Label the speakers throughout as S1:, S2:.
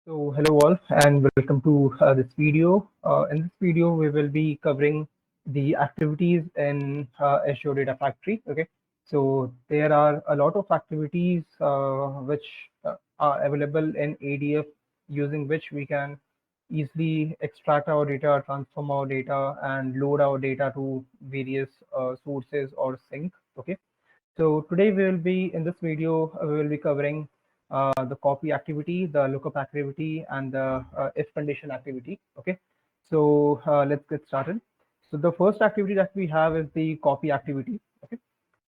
S1: So hello all and welcome to this video. In this video, we will be covering the activities in Azure Data Factory. Okay, so there are a lot of activities which are available in ADF using which we can easily extract our data, transform our data, and load our data to various sources or sync. Okay, so today we will be in this video, we will be covering the copy activity, the lookup activity, and the if condition activity. Okay, so let's get started. So the first activity that we have is the copy activity. Okay,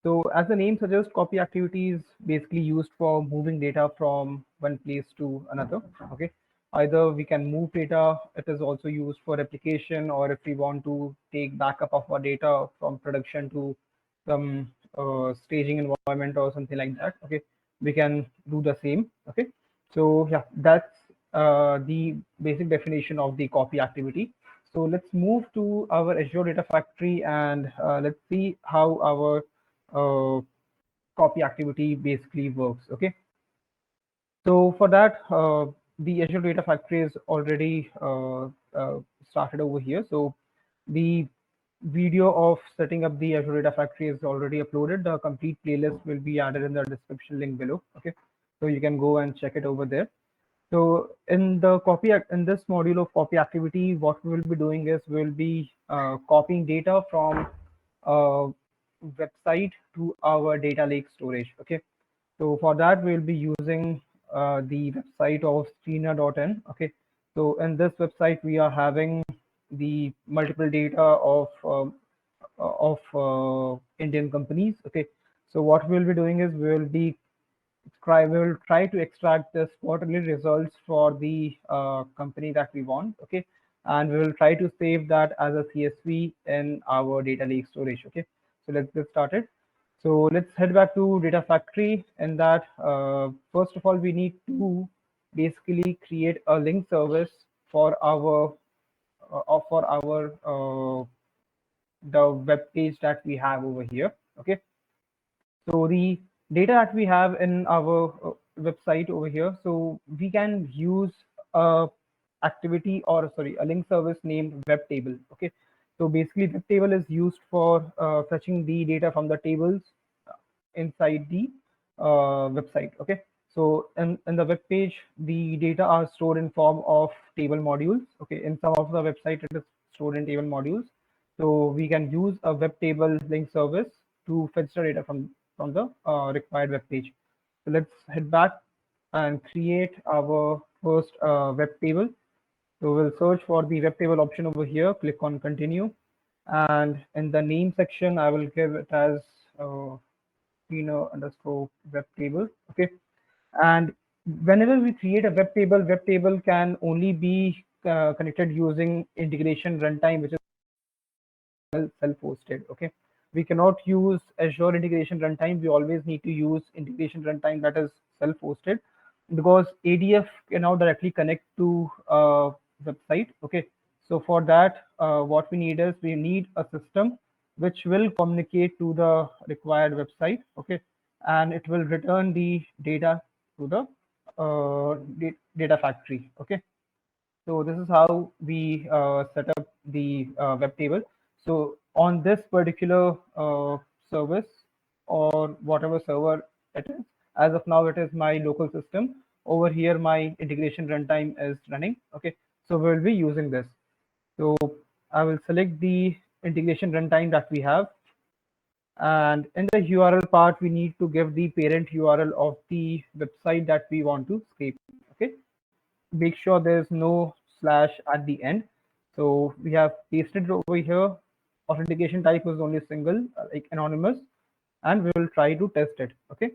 S1: so as the name suggests, copy activity is basically used for moving data from one place to another. Okay, either we can move data, it is also used for replication, or if we want to take backup of our data from production to some staging environment or something like that. Okay, we can do the same. Okay, so yeah, that's the basic definition of the copy activity. So let's move to our Azure Data Factory and let's see how our uh, copy activity basically works. Okay, so for that, the Azure Data Factory is already started over here. So the video of setting up the Azure Data Factory is already uploaded. The complete playlist will be added in the description link below. Okay, so you can go and check it over there. So in the in this module of copy activity, what we will be doing is we'll be copying data from a website to our data lake storage. Okay, so for that we'll be using the website of screener.in. Okay, so in this website we are having the multiple data of Indian companies. Okay, so what we'll be doing is we will try to extract this quarterly results for the company that we want. Okay, and we will try to save that as a CSV in our data lake storage. Okay, so let's get started. So let's head back to Data Factory. In that, first of all, we need to basically create a link service for our the web page that we have over here. Okay, so the data that we have in our website over here, so we can use a activity or sorry, a link service named web table. Okay, so basically web table is used for fetching the data from the tables inside the website. Okay, so in the web page, the data are stored in form of table modules. Okay, in some of the website, it is stored in table modules. So we can use a web table link service to fetch the data from the required web page. So let's head back and create our first web table. So we'll search for the web table option over here, click on continue. And in the name section, I will give it as underscore web table. Okay, and whenever we create a web table can only be connected using integration runtime, which is self-hosted. Okay, we cannot use Azure integration runtime. We always need to use integration runtime that is self-hosted, because ADF cannot directly connect to website. Okay, so for that, what we need is we need a system which will communicate to the required website. Okay, and it will return the data to the data factory. Okay, so this is how we set up the web table. So on this particular service or whatever server it is, as of now it is my local system. Over here my integration runtime is running. Okay, so we'll be using this. So I will select the integration runtime that we have, and in the URL part we need to give the parent URL of the website that we want to scrape. Okay, make sure there's no slash at the end. So we have pasted it over here. Authentication type is only single, like anonymous, and we will try to test it. Okay,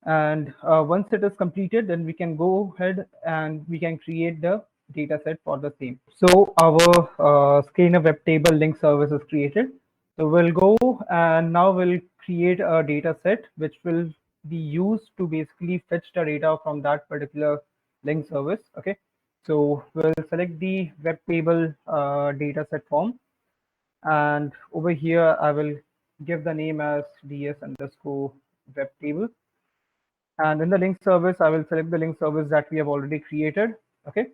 S1: and once it is completed, then we can go ahead and we can create the data set for the same. So our Scanner web table link service is created. So we'll go and now we'll create a data set which will be used to basically fetch the data from that particular link service. Okay, so we'll select the web table data set form, and over here I will give the name as ds underscore web table. And in the link service, I will select the link service that we have already created. Okay.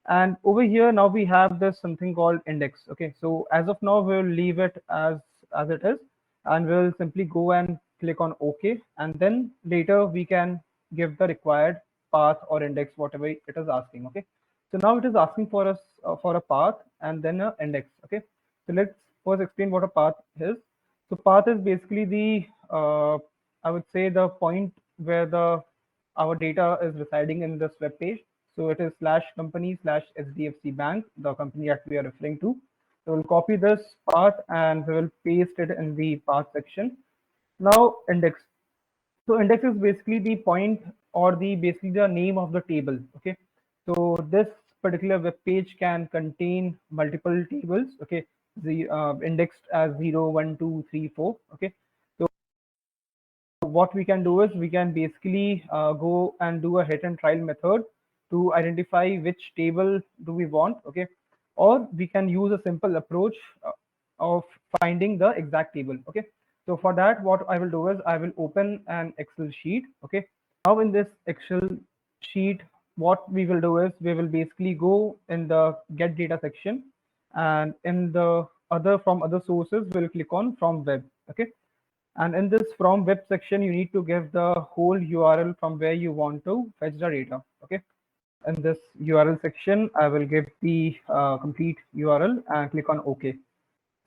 S1: And over here, now we have this something called index. Okay. So as of now, we'll leave it as it is, and we'll simply go and click on OK. And then later we can give the required path or index, whatever it is asking. Okay. So now it is asking for us for a path and then an index. Okay. So let's first explain what a path is. So path is basically the I would say the point where the our data is residing in this web page. So it is slash company slash HDFC Bank, the company that we are referring to. So we'll copy this path and we will paste it in the path section. Now index. So index is basically the point or the basically the name of the table. Okay. So this particular web page can contain multiple tables. Okay. The indexed as 0, 1, 2, 3, 4. Okay. So what we can do is we can basically go and do a hit and trial method to identify which table do we want. Okay. Or we can use a simple approach of finding the exact table. Okay. So for that, what I will do is I will open an Excel sheet. Okay. Now in this Excel sheet, what we will do is we will basically go in the get data section, and in the other from other sources, we'll click on from web. Okay. And in this from web section, you need to give the whole URL from where you want to fetch the data. Okay. In this URL section, I will give the complete URL and click on OK.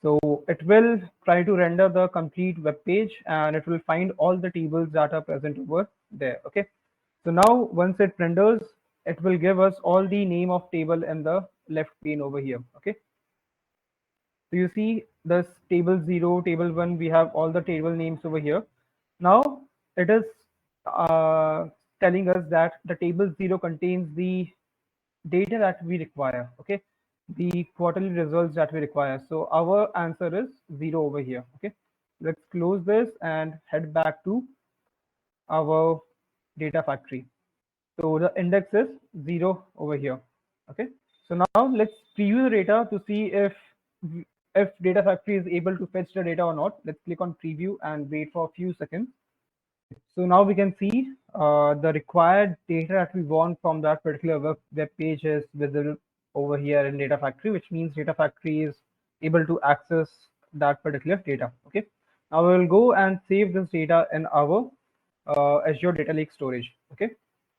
S1: So it will try to render the complete web page and it will find all the tables that are present over there. Okay. So now once it renders, it will give us all the name of table in the left pane over here. Okay. So you see this table 0, table 1, we have all the table names over here. Now it is telling us that the table 0 contains the data that we require. Okay. The quarterly results that we require. So our answer is 0 over here. Okay. Let's close this and head back to our data factory. So the index is 0 over here. Okay. So now let's preview the data to see if data factory is able to fetch the data or not. Let's click on preview and wait for a few seconds. So now we can see the required data that we want from that particular web page is visible over here in data factory, which means data factory is able to access that particular data. Okay. Now we will go and save this data in our Azure Data Lake storage. Okay.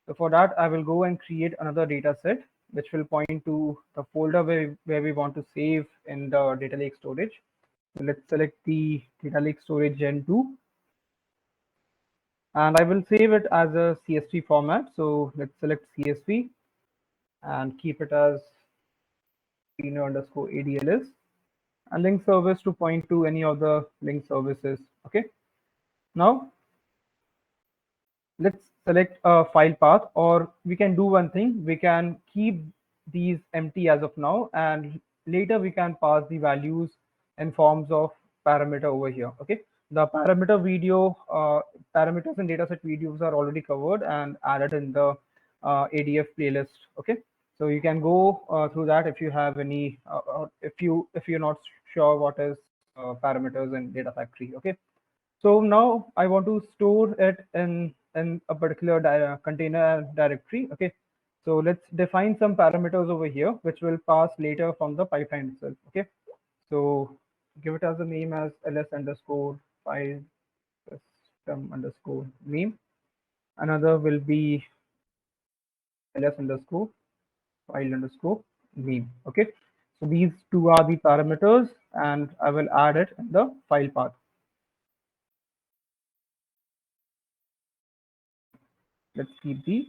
S1: So for that, I will go and create another data set, which will point to the folder where we want to save in the data lake storage. So let's select the data lake storage gen 2. And I will save it as a CSV format. So let's select CSV and keep it as _ADLS and link service to point to any of the link services. Okay. Now let's select a file path, or we can do one thing. We can keep these empty as of now, and later we can pass the values in forms of parameter over here. Okay. The parameter video, parameters and dataset videos are already covered and added in the ADF playlist. Okay. So you can go through that if you have any, or if you're not sure what is parameters in data factory. Okay. So now I want to store it in a particular container directory. Okay. So let's define some parameters over here, which will pass later from the pipeline itself. Okay. So give it as a name as ls underscore file system underscore name. Another will be ls underscore file underscore name. Okay. So these two are the parameters, and I will add it in the file path. Let's keep the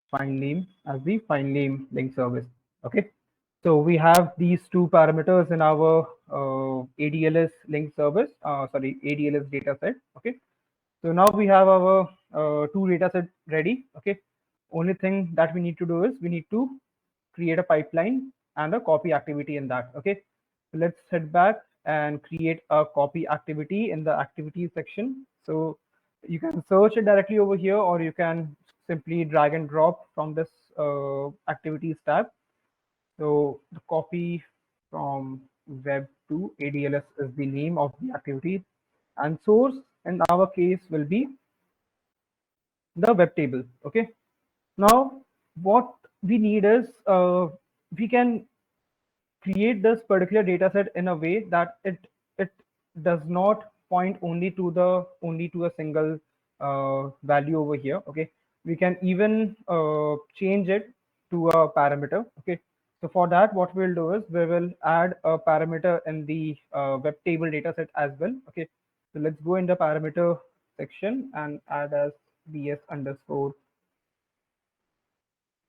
S1: file name as the file name link service. Okay. So we have these two parameters in our ADLS link service, ADLS data set. Okay. So now we have our two data set ready. Okay. Only thing that we need to do is we need to create a pipeline and a copy activity in that. Okay. So let's head back and create a copy activity in the activities section. So you can search it directly over here, or you can simply drag and drop from this activities tab. So the copy from web to ADLS is the name of the activity, and source in our case will be the web table. Okay. Now, what we need is we can create this particular data set in a way that it does not point only to a single value over here. Okay, we can even change it to a parameter. Okay, so for that, what we'll do is we will add a parameter in the web table data set as well. Okay, so let's go in the parameter section and add as bs underscore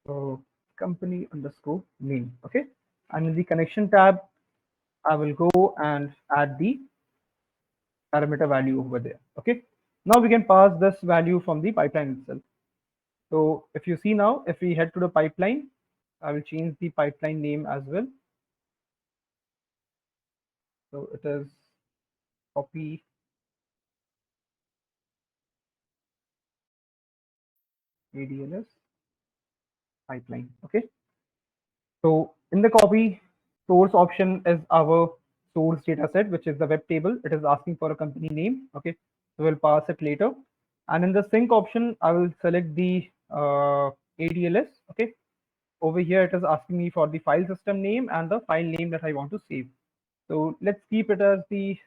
S1: uh, company underscore name. Okay, and in the connection tab, I will go and add the parameter value over there. Okay. Now we can pass this value from the pipeline itself. So if you see now, if we head to the pipeline, I will change the pipeline name as well. So it is copy ADLS pipeline. Okay. So in the copy, source option is our source data set, which is the web table. It is asking for a company name. Okay. So we'll pass it later. And in the sync option, I will select the ADLS. Okay. Over here, it is asking me for the file system name and the file name that I want to save. So let's keep it as the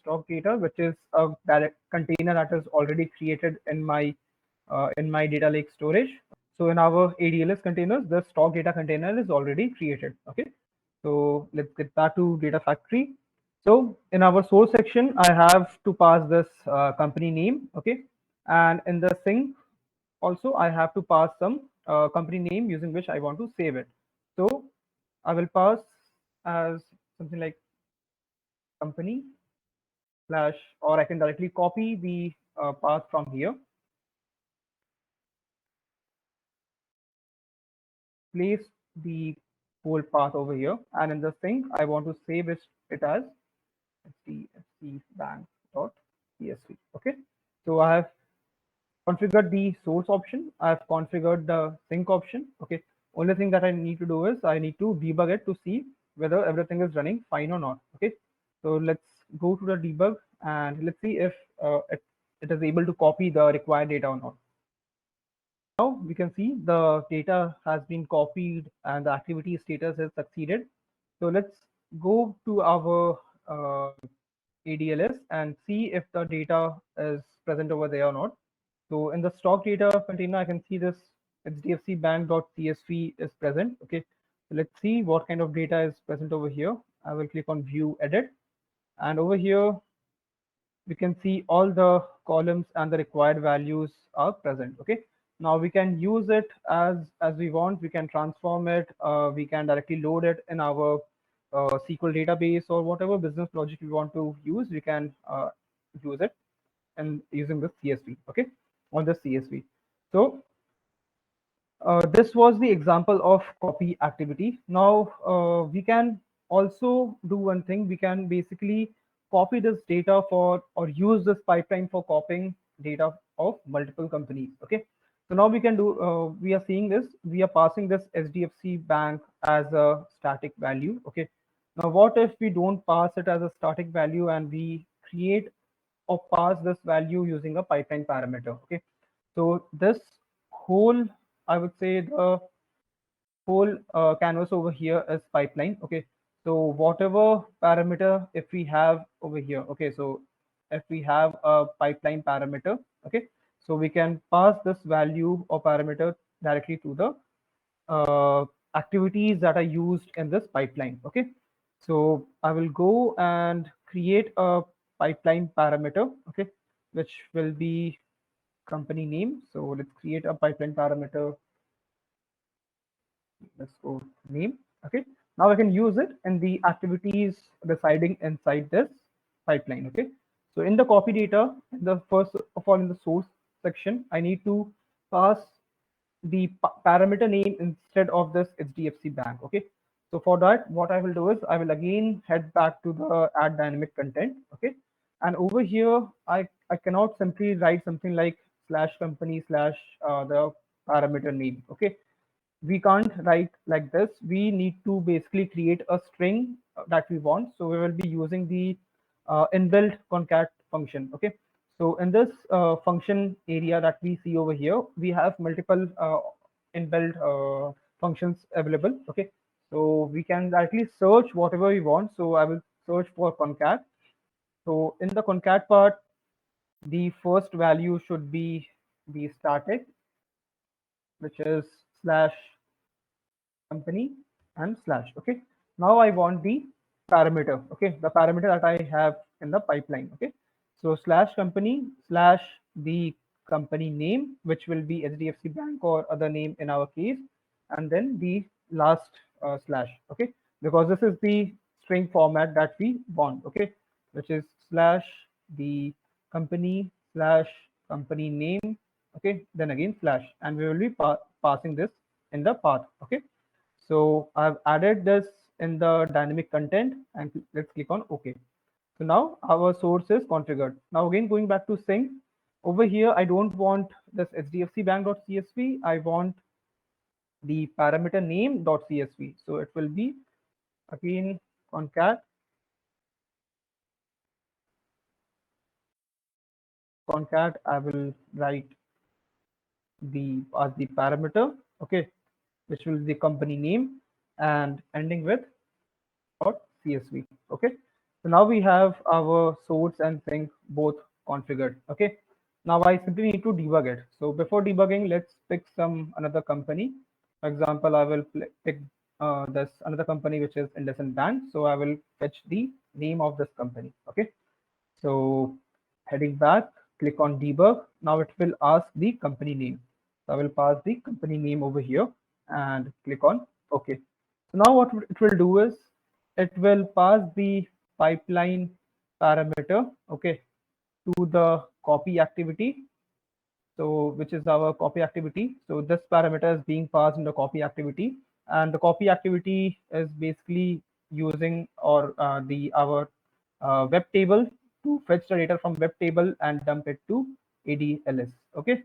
S1: stock data, which is a direct container that is already created in my data lake storage. So in our ADLS containers, the stock data container is already created. Okay. So let's get back to data factory. So in our source section, I have to pass this company name. Okay. And in the sync, also I have to pass some company name using which I want to save it. So I will pass as something like company slash, or I can directly copy the path from here, place the whole path over here, and in the sync, I want to save it as hdfcbank.csv. Okay, so I have configured the source option. I've configured the sync option. Okay. Only thing that I need to do is I need to debug it to see whether everything is running fine or not. Okay. So let's go to the debug and let's see if it is able to copy the required data or not. Now we can see the data has been copied and the activity status has succeeded. So let's go to our ADLS and see if the data is present over there or not. So in the stock data container, I can see this hdfcbank.csv is present. Okay, so let's see what kind of data is present over here. I will click on view edit, and over here we can see all the columns and the required values are present. Okay, now we can use it as we want. We can transform it. We can directly load it in our SQL database or whatever business logic we want to use. We can use it and using the CSV. Okay, on the CSV. So this was the example of copy activity. Now we can also do one thing. We can basically copy this data for or use this pipeline for copying data of multiple companies. Okay. So now we can do, we are seeing this, we are passing this SDFC bank as a static value. Okay. Now what if we don't pass it as a static value and we create or pass this value using a pipeline parameter? Okay. So this whole, I would say the whole canvas over here is pipeline. Okay, so whatever parameter if we have over here. Okay, so if we have a pipeline parameter, okay, so we can pass this value or parameter directly to the activities that are used in this pipeline. Okay, so I will go and create a pipeline parameter. Okay, which will be company name. So let's create a pipeline parameter. Let's go name. Okay. Now I can use it in the activities residing inside this pipeline. Okay. So in the copy data, in the first of all in the source section, I need to pass the parameter name instead of this HDFC bank. Okay. So for that, what I will do is I will again head back to the add dynamic content. Okay. And over here, I cannot simply write something like slash company slash the parameter name. Okay, we can't write like this. We need to basically create a string that we want. So we will be using the inbuilt concat function. Okay. So in this function area that we see over here, we have multiple inbuilt functions available. Okay, so we can directly search whatever we want. So I will search for concat. So in the concat part, the first value should be the static, which is slash company and slash. Okay, now I want the parameter. Okay, the parameter that I have in the pipeline. Okay, so slash company slash the company name, which will be HDFC Bank or other name in our case, and then the last slash. Okay, because this is the string format that we want. Okay, which is slash the company slash company name. Okay, then again slash, and we will be passing this in the path. Okay, so I've added this in the dynamic content, and let's click on OK. So now our source is configured. Now again, going back to sync, over here, I don't want this hdfcbank.csv. I want the parameter name.csv. So it will be again concat I will write the as the parameter, okay, which will be the company name and ending with .csv. Okay, so now we have our source and sync both configured. Okay, now I simply need to debug it. So before debugging, let's pick some another company. For example, I will pick this another company which is IndusInd Bank. So I will fetch the name of this company. Okay, so heading back, click on debug. Now it will ask the company name. So I will pass the company name over here and click on OK. So now what it will do is it will pass the pipeline parameter, okay, to the copy activity. So which is our copy activity. So this parameter is being passed in the copy activity, and the copy activity is basically using or the our web table to fetch the data from web table and dump it to ADLS. Okay,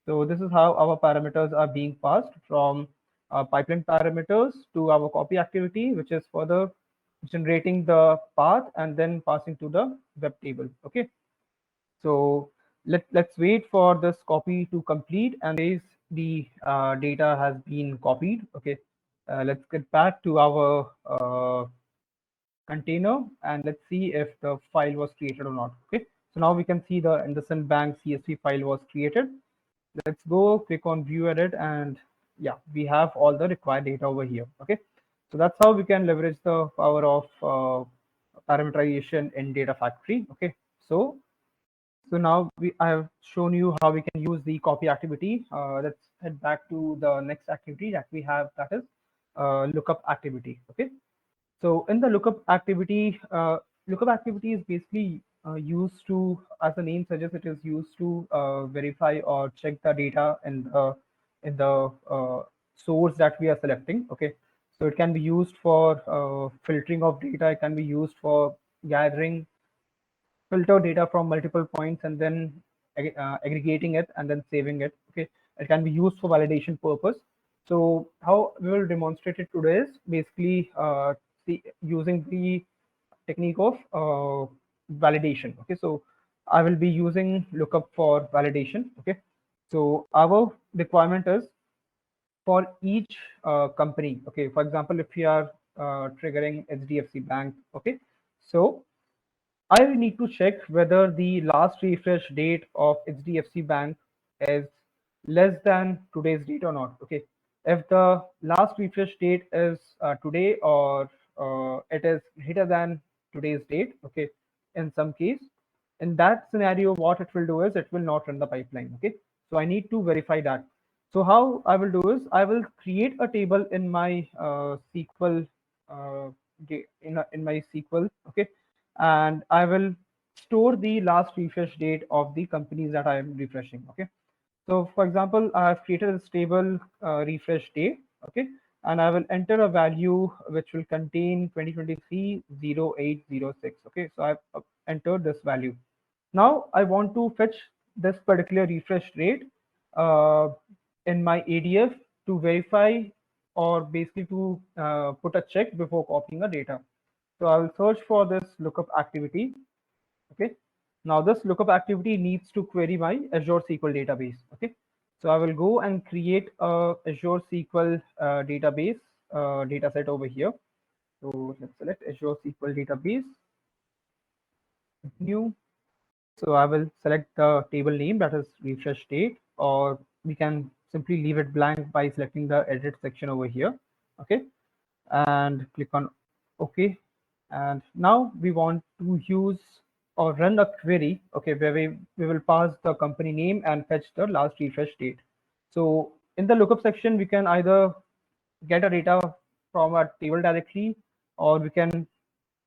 S1: so this is how our parameters are being passed from pipeline parameters to our copy activity, which is further generating the path and then passing to the web table. Okay, so let's wait for this copy to complete, and there is the data has been copied. Okay, let's get back to our container and let's see if the file was created or not. Okay, so now we can see the IndusInd Bank CSV file was created. Let's go click on view edit, and yeah, we have all the required data over here. Okay, so that's how we can leverage the power of parameterization in Data Factory. Okay, so now I have shown you how we can use the copy activity. Let's head back to the next activity that we have, that is lookup activity. Okay, so in the lookup activity is basically used to, as the name suggests, it is used to verify or check the data in the source that we are selecting. Okay, so it can be used for filtering of data. It can be used for gathering filter data from multiple points and then aggregating it and then saving it. Okay, it can be used for validation purpose. So how we will demonstrate it today is basically using the technique of validation. Okay, so I will be using lookup for validation. Okay, so our requirement is for each company. Okay, for example, if we are triggering HDFC Bank. Okay, so I need to check whether the last refresh date of HDFC Bank is less than today's date or not. Okay, if the last refresh date is today, or it is greater than today's date, okay, in some case, in that scenario, what it will do is it will not run the pipeline. Okay, so I need to verify that. So how I will do is I will create a table in my SQL in my SQL. Okay, and I will store the last refresh date of the companies that I am refreshing. Okay, so for example, I have created a stable refresh date. Okay, and I will enter a value which will contain 2023-0806. Okay, so I've entered this value. Now I want to fetch this particular refresh rate uh, in my ADF to verify, or basically to put a check before copying the data. So I will search for this lookup activity. Okay, Now this lookup activity needs to query my Azure SQL database. Okay, so I will go and create a Azure SQL database data set over here. So let's select Azure SQL database, new. So I will select the table name, that is refresh date, or we can simply leave it blank by selecting the edit section over here. Okay, and click on OK. And now we want to use or run a query, okay, where we will pass the company name and fetch the last refresh date. So in the lookup section, we can either get a data from a table directly, or we can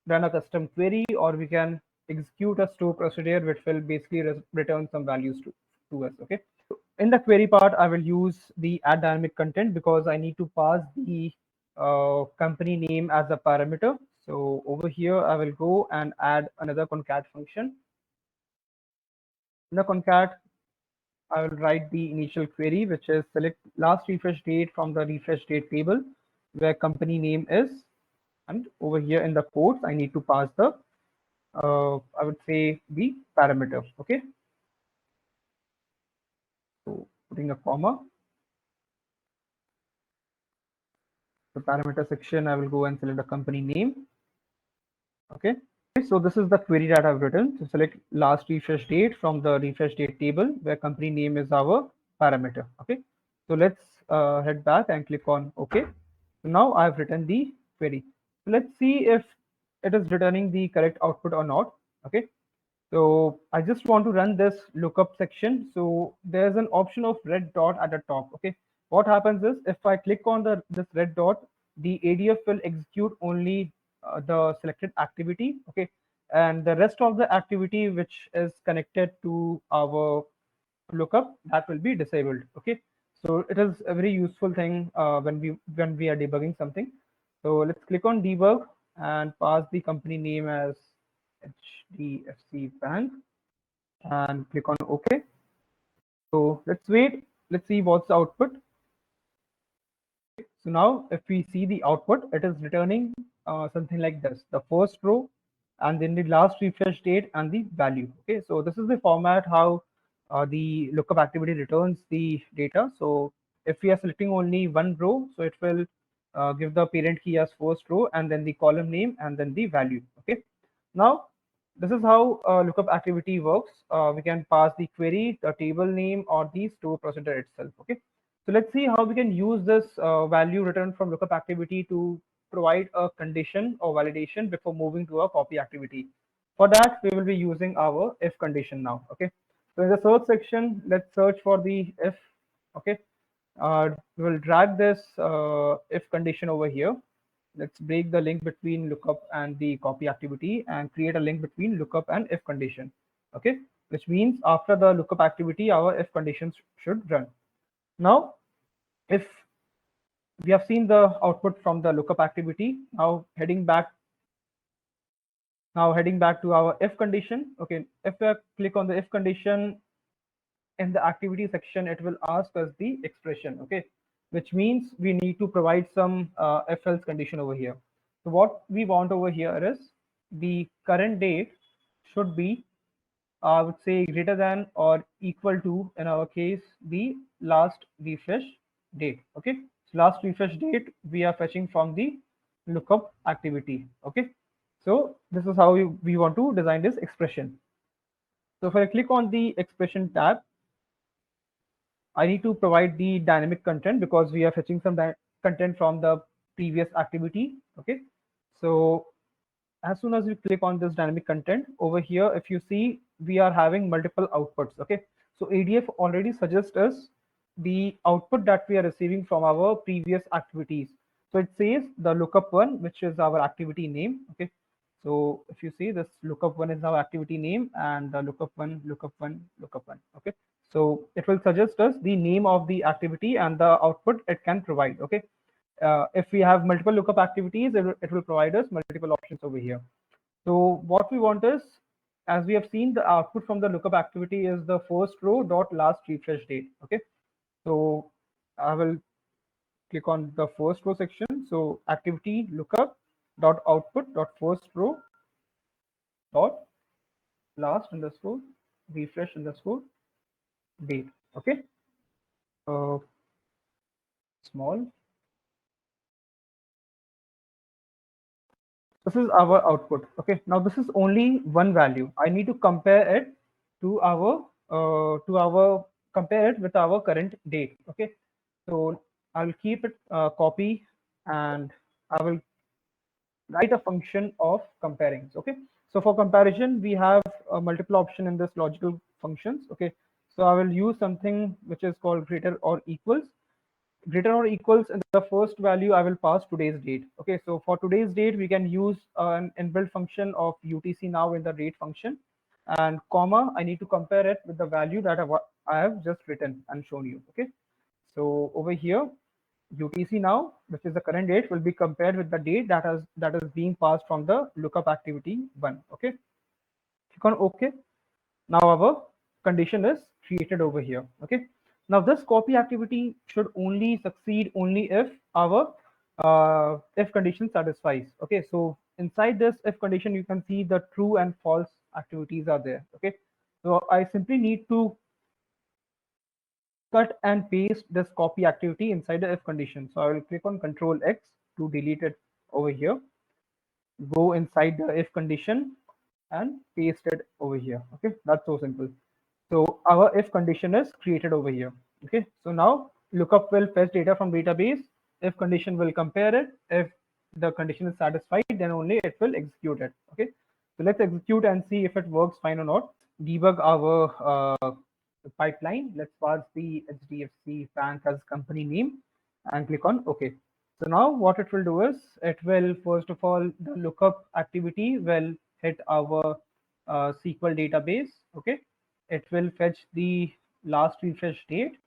S1: run a custom query, or we can execute a store procedure which will basically return some values to us. Okay, in the query part, I will use the add dynamic content because I need to pass the company name as a parameter. So over here, I will go and add another concat function. In the concat, I will write the initial query, which is select last refresh date from the refresh date table where company name is. And over here in the quotes, I need to pass the, I would say, the parameter. Okay. So putting a comma, the parameter section, I will go and select the company name. Okay. So this is the query that I've written. So select last refresh date from the refresh date table where company name is our parameter. Okay. So let's head back and click on OK. So now I've written the query. So let's see if it is returning the correct output or not. Okay. So I just want to run this lookup section. So there's an option of red dot at the top. Okay. What happens is if I click on this red dot, the ADF will execute only the selected activity. Okay. And the rest of the activity which is connected to our lookup, that will be disabled. Okay. So it is a very useful thing when we are debugging something. So let's click on debug and pass the company name as HDFC Bank and click on OK. So let's wait. Let's see what's the output. So now if we see the output, it is returning something like this, the first row and then the last refresh date and the value. Okay, so this is the format how the lookup activity returns the data. So if we are selecting only one row, so it will give the parent key as first row and then the column name and then the value. Okay, now this is how lookup activity works. We can pass the query, the table name, or the store procedure itself. Okay, so let's see how we can use this value returned from lookup activity to provide a condition or validation before moving to a copy activity. For that, we will be using our if condition now. Okay, so in the search section, let's search for the if. Okay, we will drag this if condition over here. Let's break the link between lookup and the copy activity and create a link between lookup and if condition. Okay, which means after the lookup activity, our if conditions should run. Now, if we have seen the output from the lookup activity, now heading back to our if condition. Okay, if we click on the if condition in the activity section, it will ask us the expression. Okay, which means we need to provide some if else condition over here. So what we want over here is the current date should be, I would say, greater than or equal to, in our case, the last refresh date. Okay, so last refresh date we are fetching from the lookup activity. Okay, so this is how we want to design this expression. So if I click on the expression tab, I need to provide the dynamic content because we are fetching some content from the previous activity. Okay, so as soon as we click on this dynamic content over here, if you see, we are having multiple outputs. Okay, so ADF already suggests us the output that we are receiving from our previous activities. So it says the lookup one, which is our activity name. Okay, so if you see, this lookup one is our activity name, and the lookup one, lookup one, lookup one. Okay, so it will suggest us the name of the activity and the output it can provide. Okay, if we have multiple lookup activities, it will provide us multiple options over here. So what we want is, as we have seen, the output from the lookup activity is the first row dot last refresh date. Okay, so I will click on the first row section. So activity lookup dot output dot first row dot last underscore refresh underscore date. Okay. Uh, Small. This is our output. Okay. Now this is only one value. I need to compare it to our compare it with our current date. Okay. So I'll keep it copy, and I will write a function of comparing. Okay. So for comparison, we have a multiple option in this logical functions. Okay. So I will use something which is called greater or equals. Greater or equals, in the first value I will pass today's date. Okay, so for today's date we can use an inbuilt function of UTC now in the rate function, and comma, I need to compare it with the value that I have just written and shown you. Okay, so over here UTC now, which is the current date, will be compared with the date that is being passed from the lookup activity 1. Okay, click on OK. Now our condition is created over here. Okay. Now this copy activity should only succeed only if our if condition satisfies. Okay. So inside this if condition, you can see the true and false activities are there. Okay. So I simply need to cut and paste this copy activity inside the if condition. So I will click on Control X to delete it over here. Go inside the if condition and paste it over here. Okay, that's so simple. So our if condition is created over here. Okay, so now lookup will fetch data from database. If condition will compare it. If the condition is satisfied, then only it will execute it. Okay, so let's execute and see if it works fine or not. Debug our pipeline. Let's pass the HDFC Bank as company name and click on OK. So now what it will do is it will, first of all, the lookup activity will hit our SQL database. Okay, it will fetch the last refresh date.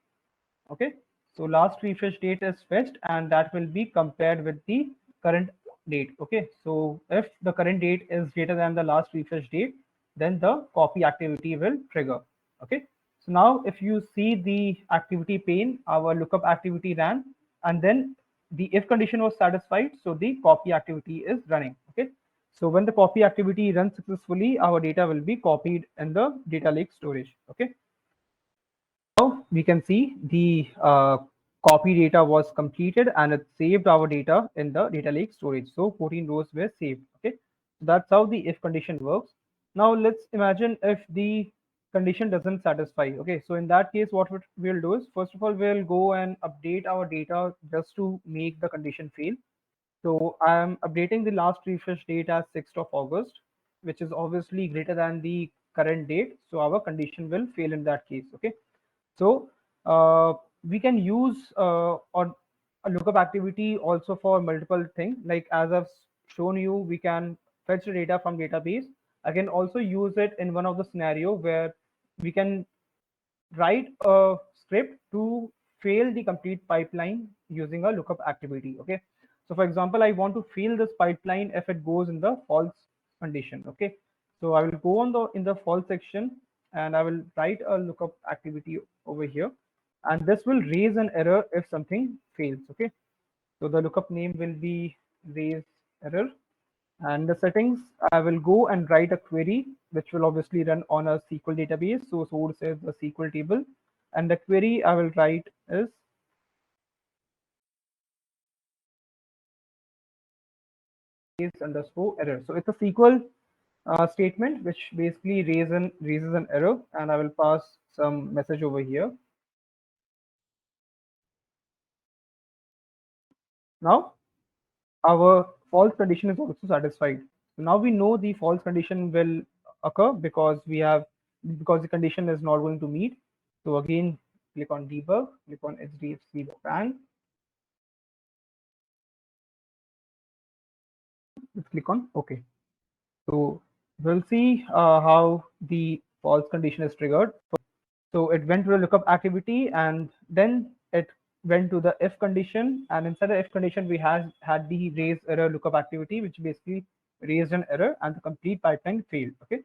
S1: Okay, so last refresh date is fetched and that will be compared with the current date. Okay, so if the current date is greater than the last refresh date, then the copy activity will trigger. Okay, so now if you see the activity pane, our lookup activity ran, and then the if condition was satisfied, so the copy activity is running. Okay, so when the copy activity runs successfully, our data will be copied in the data lake storage. Okay, now we can see the copy data was completed and it saved our data in the data lake storage. So 14 rows were saved. Okay, so that's how the if condition works. Now let's imagine if the condition doesn't satisfy. Okay, so in that case, what we'll do is, first of all, we'll go and update our data just to make the condition fail. So I'm updating the last refresh date as 6th of August, which is obviously greater than the current date. So our condition will fail in that case. Okay, so we can use or a lookup activity also for multiple things. Like as I've shown you, we can fetch the data from database. I can also use it in one of the scenario where we can write a script to fail the complete pipeline using a lookup activity. Okay, so for example, I want to fail this pipeline if it goes in the false condition. Okay, so I will go on the in the false section and I will write a lookup activity over here, and this will raise an error if something fails. Okay, so the lookup name will be raise error, and the settings, I will go and write a query which will obviously run on a SQL database. So source is the SQL table, and the query I will write is raise underscore error. So it's a SQL statement which basically raises an error, and I will pass some message over here. Now our false condition is also satisfied. So now we know the false condition will occur because the condition is not going to meet. So again, click on debug, click on HDFC Bank, let's click on OK. So we'll see how the false condition is triggered. So it went to the lookup activity and then it went to the if condition, and inside the if condition we had the raise error lookup activity, which basically raised an error and the complete pipeline failed. Okay,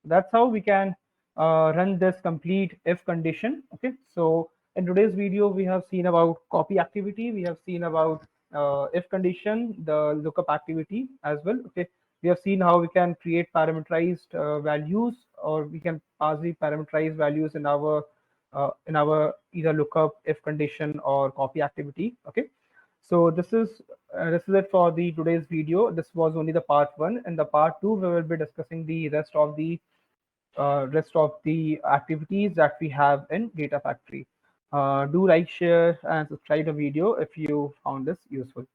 S1: that's how we can run this complete if condition. Okay, so in today's video we have seen about copy activity, we have seen about if condition, the lookup activity as well. Okay, We have seen how we can create parameterized values, or we can pass the parameterized values in our either lookup, if condition, or copy activity. Okay, so this is it for the today's video. This was only the part one. In the part two, we will be discussing the rest of the activities that we have in Data Factory. Do like, share, and subscribe the video if you found this useful.